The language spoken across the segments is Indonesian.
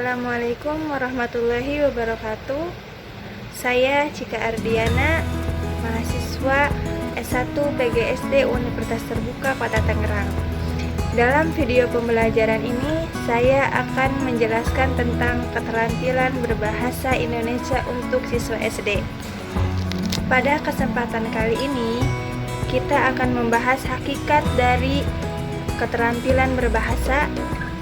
Assalamualaikum warahmatullahi wabarakatuh. Saya Cika Ardiana, mahasiswa S1 PGSD Universitas Terbuka Kota Tangerang. Dalam video pembelajaran ini, saya akan menjelaskan tentang keterampilan berbahasa Indonesia untuk siswa SD. Pada kesempatan kali ini, kita akan membahas hakikat dari keterampilan berbahasa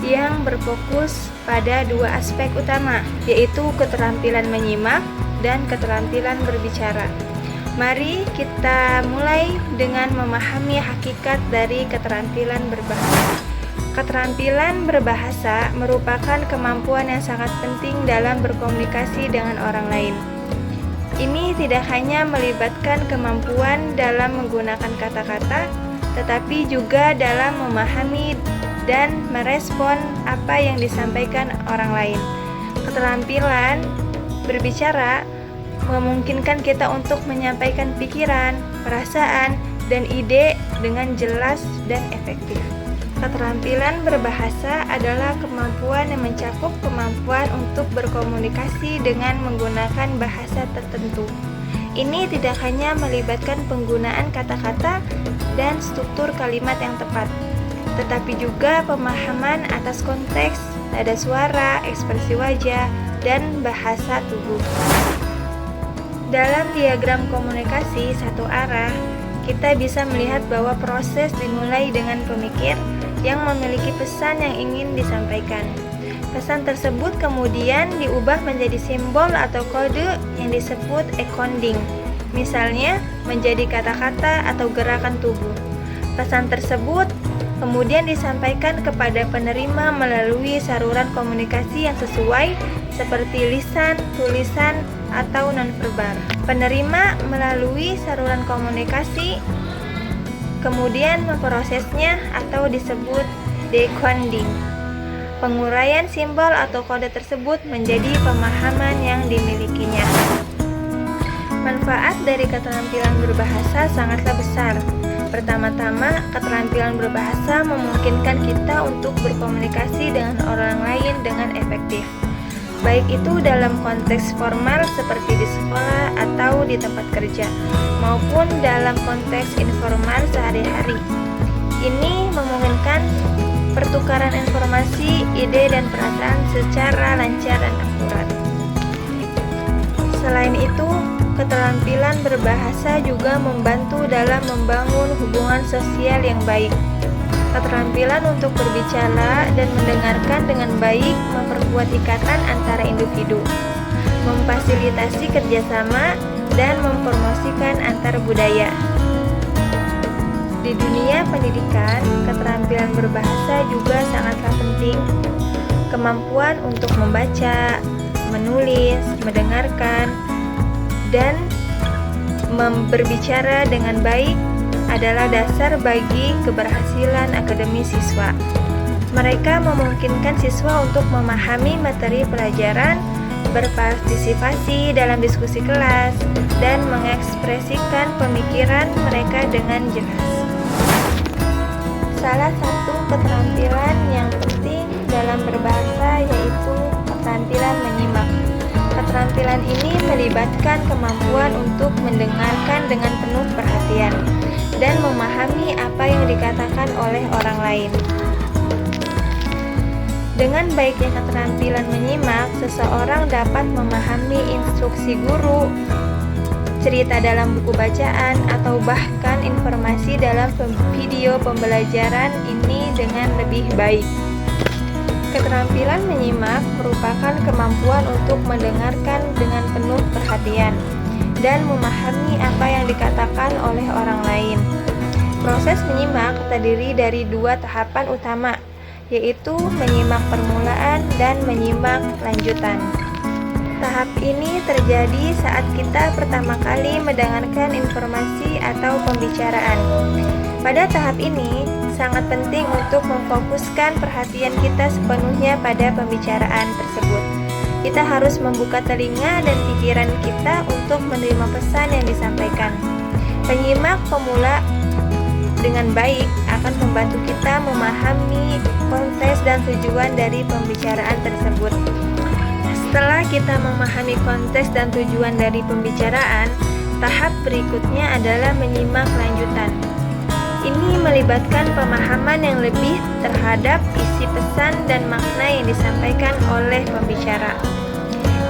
yang berfokus pada dua aspek utama, yaitu keterampilan menyimak dan keterampilan berbicara. Mari kita mulai dengan memahami hakikat dari keterampilan berbahasa. Keterampilan berbahasa merupakan kemampuan yang sangat penting dalam berkomunikasi dengan orang lain. Ini tidak hanya melibatkan kemampuan dalam menggunakan kata-kata, tetapi juga dalam memahami dan merespon apa yang disampaikan orang lain. Keterampilan berbicara memungkinkan kita untuk menyampaikan pikiran, perasaan, dan ide dengan jelas dan efektif. Keterampilan berbahasa adalah kemampuan yang mencakup kemampuan untuk berkomunikasi dengan menggunakan bahasa tertentu. Ini tidak hanya melibatkan penggunaan kata-kata dan struktur kalimat yang tepat, tetapi juga pemahaman atas konteks, nada suara, ekspresi wajah, dan bahasa tubuh. Dalam diagram komunikasi satu arah, kita bisa melihat bahwa proses dimulai dengan pemikir yang memiliki pesan yang ingin disampaikan. Pesan tersebut kemudian diubah menjadi simbol atau kode yang disebut encoding, misalnya menjadi kata-kata atau gerakan tubuh. Pesan tersebut kemudian disampaikan kepada penerima melalui saluran komunikasi yang sesuai seperti lisan, tulisan, atau nonverbal. Penerima melalui saluran komunikasi kemudian memprosesnya atau disebut decoding. Penguraian simbol atau kode tersebut menjadi pemahaman yang dimilikinya. Manfaat dari keterampilan berbahasa sangatlah besar. Pertama-tama, keterampilan berbahasa memungkinkan kita untuk berkomunikasi dengan orang lain dengan efektif, baik itu dalam konteks formal seperti di sekolah atau di tempat kerja, maupun dalam konteks informal sehari-hari. Ini memungkinkan pertukaran informasi, ide, dan perasaan secara lancar dan akurat. Selain itu, keterampilan berbahasa juga membantu dalam membangun hubungan sosial yang baik. Keterampilan untuk berbicara dan mendengarkan dengan baik memperkuat ikatan antara individu, memfasilitasi kerjasama, dan mempromosikan antar budaya. Di dunia pendidikan, keterampilan berbahasa juga sangatlah penting. Kemampuan untuk membaca, menulis, mendengarkan, dan berbicara dengan baik adalah dasar bagi keberhasilan akademis siswa. Mereka memungkinkan siswa untuk memahami materi pelajaran, berpartisipasi dalam diskusi kelas, dan mengekspresikan pemikiran mereka dengan jelas. Salah satu keterampilan yang penting dalam berbahasa yaitu keterampilan menyimak. Keterampilan ini melibatkan kemampuan untuk mendengarkan dengan penuh perhatian dan memahami apa yang dikatakan oleh orang lain. Dengan baiknya keterampilan menyimak, seseorang dapat memahami instruksi guru, cerita dalam buku bacaan, atau bahkan informasi dalam video pembelajaran ini dengan lebih baik. Keterampilan menyimak merupakan kemampuan untuk mendengarkan dengan penuh perhatian dan memahami apa yang dikatakan oleh orang lain. Proses menyimak terdiri dari dua tahapan utama, yaitu menyimak permulaan dan menyimak lanjutan. Tahap ini terjadi saat kita pertama kali mendengarkan informasi atau pembicaraan. Pada tahap ini, sangat penting untuk memfokuskan perhatian kita sepenuhnya pada pembicaraan tersebut. Kita harus membuka telinga dan pikiran kita untuk menerima pesan yang disampaikan. Penyimak pemula dengan baik akan membantu kita memahami konteks dan tujuan dari pembicaraan tersebut. Setelah kita memahami konteks dan tujuan dari pembicaraan, tahap berikutnya adalah menyimak lanjutan. Ini melibatkan pemahaman yang lebih terhadap isi pesan dan makna yang disampaikan oleh pembicara.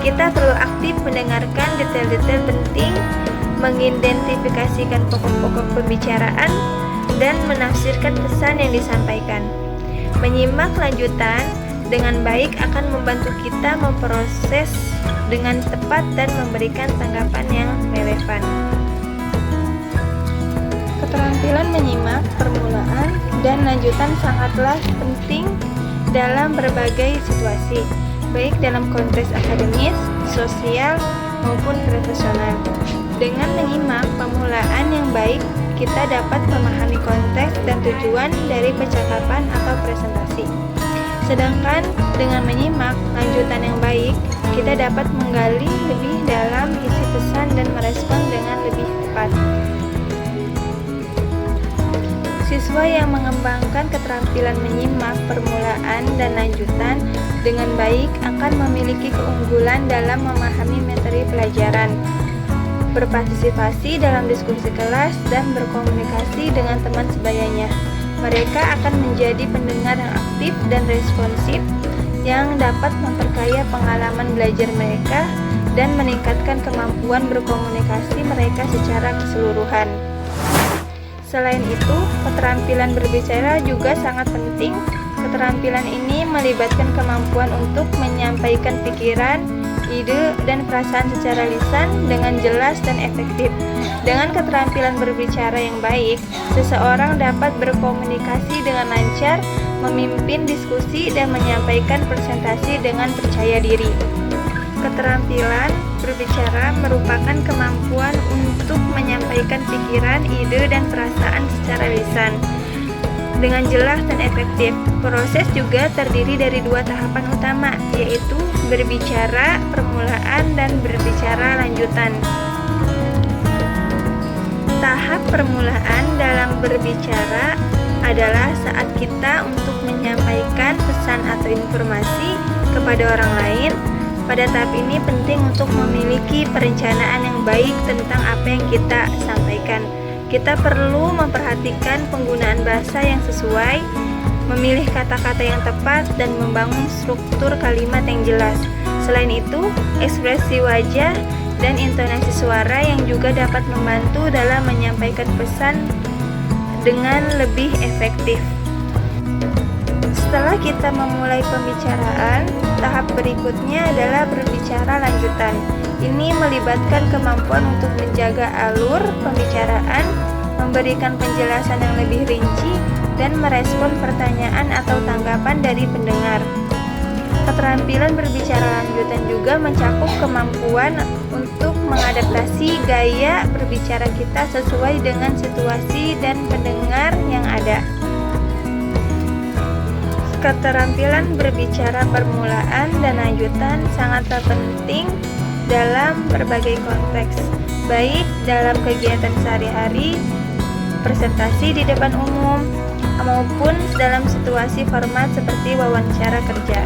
Kita perlu aktif mendengarkan detail-detail penting, mengidentifikasikan pokok-pokok pembicaraan, dan menafsirkan pesan yang disampaikan. Menyimak lanjutan dengan baik akan membantu kita memproses dengan tepat dan memberikan tanggapan yang relevan. Keterampilan menyimak permulaan dan lanjutan sangatlah penting dalam berbagai situasi, baik dalam konteks akademis, sosial, maupun profesional. Dengan menyimak permulaan yang baik, kita dapat memahami konteks dan tujuan dari percakapan atau presentasi. Sedangkan dengan menyimak lanjutan yang baik, kita dapat menggali lebih dalam isi pesan dan merespon dengan lebih tepat. Siswa yang mengembangkan keterampilan menyimak permulaan dan lanjutan dengan baik akan memiliki keunggulan dalam memahami materi pelajaran, berpartisipasi dalam diskusi kelas, dan berkomunikasi dengan teman sebayanya. Mereka akan menjadi pendengar yang aktif dan responsif yang dapat memperkaya pengalaman belajar mereka dan meningkatkan kemampuan berkomunikasi mereka secara keseluruhan. Selain itu, keterampilan berbicara juga sangat penting. Keterampilan ini melibatkan kemampuan untuk menyampaikan pikiran, ide, dan perasaan secara lisan dengan jelas dan efektif. Dengan keterampilan berbicara yang baik, seseorang dapat berkomunikasi dengan lancar, memimpin diskusi, dan menyampaikan presentasi dengan percaya diri. Keterampilan berbicara merupakan kemampuan untuk menyampaikan pikiran, ide, dan perasaan secara lisan dengan jelas dan efektif. Proses juga terdiri dari dua tahapan utama, yaitu berbicara permulaan dan berbicara lanjutan. Tahap permulaan dalam berbicara adalah saat kita untuk menyampaikan pesan atau informasi kepada orang lain. Pada tahap ini penting untuk memiliki perencanaan yang baik tentang apa yang kita sampaikan. Kita perlu memperhatikan penggunaan bahasa yang sesuai, memilih kata-kata yang tepat, dan membangun struktur kalimat yang jelas. Selain itu, ekspresi wajah dan intonasi suara yang juga dapat membantu dalam menyampaikan pesan dengan lebih efektif. Setelah kita memulai pembicaraan, tahap berikutnya adalah berbicara lanjutan. Ini melibatkan kemampuan untuk menjaga alur pembicaraan, memberikan penjelasan yang lebih rinci, dan merespon pertanyaan atau tanggapan dari pendengar. Keterampilan berbicara lanjutan juga mencakup kemampuan untuk mengadaptasi gaya berbicara kita sesuai dengan situasi dan pendengar yang ada. Keterampilan berbicara permulaan dan lanjutan sangatlah penting dalam berbagai konteks, baik dalam kegiatan sehari-hari, presentasi di depan umum, maupun dalam situasi format seperti wawancara kerja.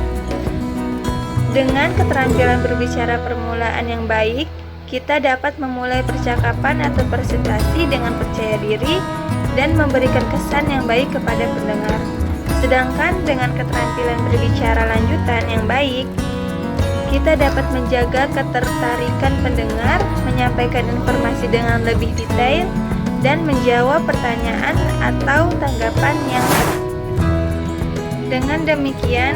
Dengan keterampilan berbicara permulaan yang baik, kita dapat memulai percakapan atau presentasi dengan percaya diri dan memberikan kesan yang baik kepada pendengar. Sedangkan dengan keterampilan berbicara lanjutan yang baik, kita dapat menjaga ketertarikan pendengar, menyampaikan informasi dengan lebih detail, dan menjawab pertanyaan atau tanggapan yang tepat. Dengan demikian,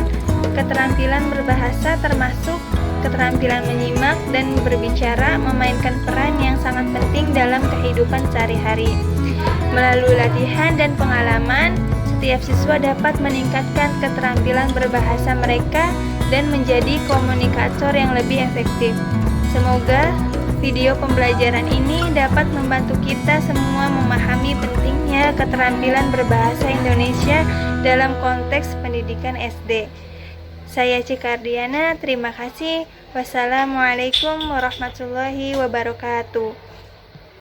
keterampilan berbahasa termasuk keterampilan menyimak dan berbicara memainkan peran yang sangat penting dalam kehidupan sehari-hari. Melalui latihan dan pengalaman, setiap siswa dapat meningkatkan keterampilan berbahasa mereka dan menjadi komunikator yang lebih efektif. Semoga video pembelajaran ini dapat membantu kita semua memahami pentingnya keterampilan berbahasa Indonesia dalam konteks pendidikan SD. Saya Cika Ardiana, terima kasih. Wassalamualaikum warahmatullahi wabarakatuh.